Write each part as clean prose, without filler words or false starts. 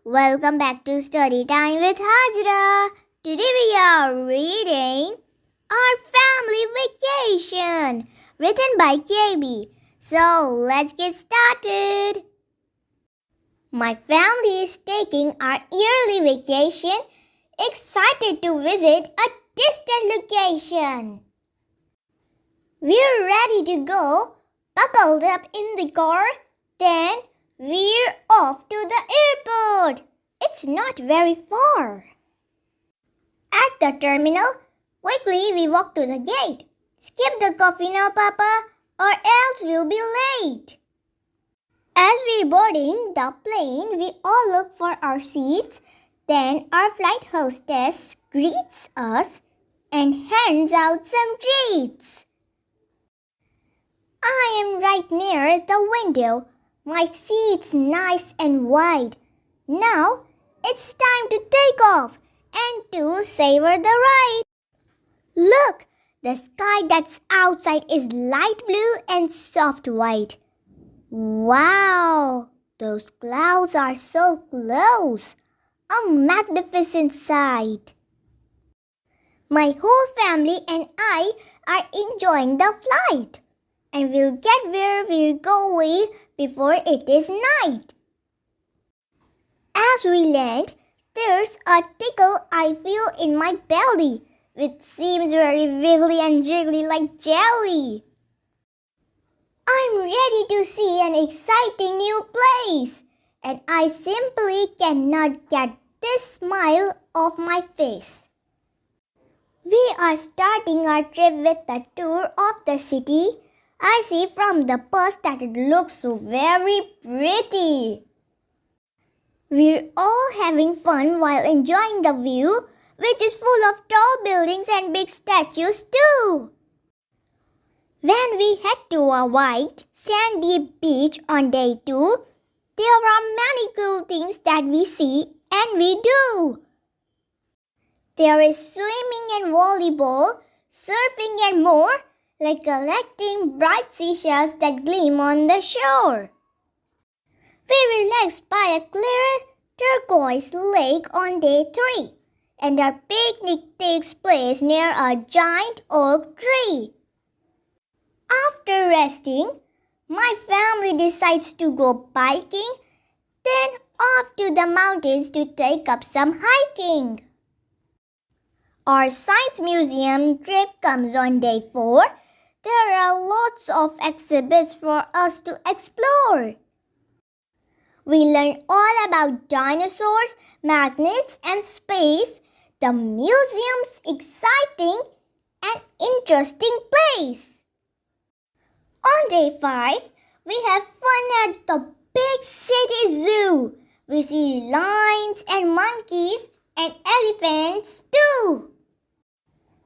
welcome back to Story Time with Hajira. Today we are reading Our Family Vacation, written by KB. So let's get started. My family is taking our yearly vacation, excited to visit a distant location. We're ready to go, buckled up in the car, then we're off to the airport. It's not very far. At the terminal, quickly we walk to the gate. Skip the coffee now, Papa, or else we'll be late. As we're boarding the plane, we all look for our seats. Then our flight hostess greets us and hands out some treats. I am right near the window. My seat's nice and wide. Now it's time to take off and to savor the ride. Look, the sky that's outside is light blue and soft white. Wow, those clouds are so close. A magnificent sight. My whole family and I are enjoying the flight. And we'll get where we're going before it is night. As we land, there's a tickle I feel in my belly, which seems very wiggly and jiggly like jelly. I'm ready to see an exciting new place, and I simply cannot get this smile off my face. We are starting our trip with a tour of the city. I see from the bus that it looks so very pretty. We're all having fun while enjoying the view, which is full of tall buildings and big statues too. When we head to a white, sandy beach on day 2, there are many cool things that we see and we do. There is swimming and volleyball, surfing and more, like collecting bright seashells that gleam on the shore. We relaxed by a clear turquoise lake on day 3, and our picnic takes place near a giant oak tree. After resting, my family decides to go biking, then off to the mountains to take up some hiking. Our science museum trip comes on day 4. There are lots of exhibits for us to explore. We learn all about dinosaurs, magnets, and space. The museum's exciting and interesting place. On day 5, we have fun at the big city zoo. We see lions and monkeys and elephants too.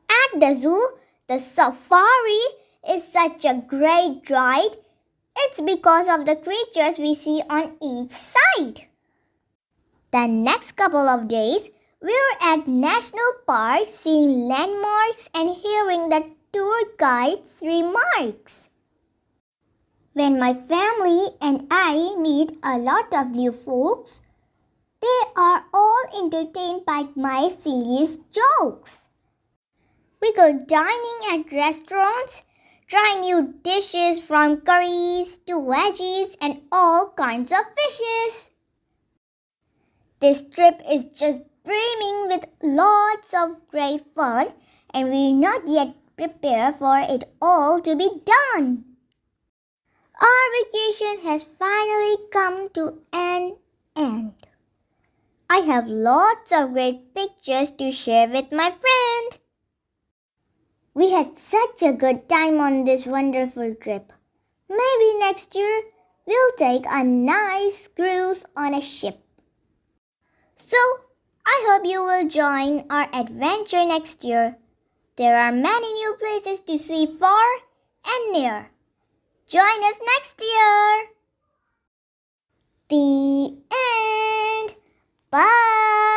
At the zoo, the safari is such a great ride. It's because of the creatures we see on each side. The next couple of days, we're at National Park seeing landmarks and hearing the tour guide's remarks. When my family and I meet a lot of new folks, they are all entertained by my silly jokes. We go dining at restaurants, try new dishes from curries to veggies and all kinds of fishes. This trip is just brimming with lots of great fun, and we're not yet prepared for it all to be done. Our vacation has finally come to an end. I have lots of great pictures to share with my friend. We had such a good time on this wonderful trip. Maybe next year we'll take a nice cruise on a ship. So, I hope you will join our adventure next year. There are many new places to see far and near. Join us next year. The end. Bye.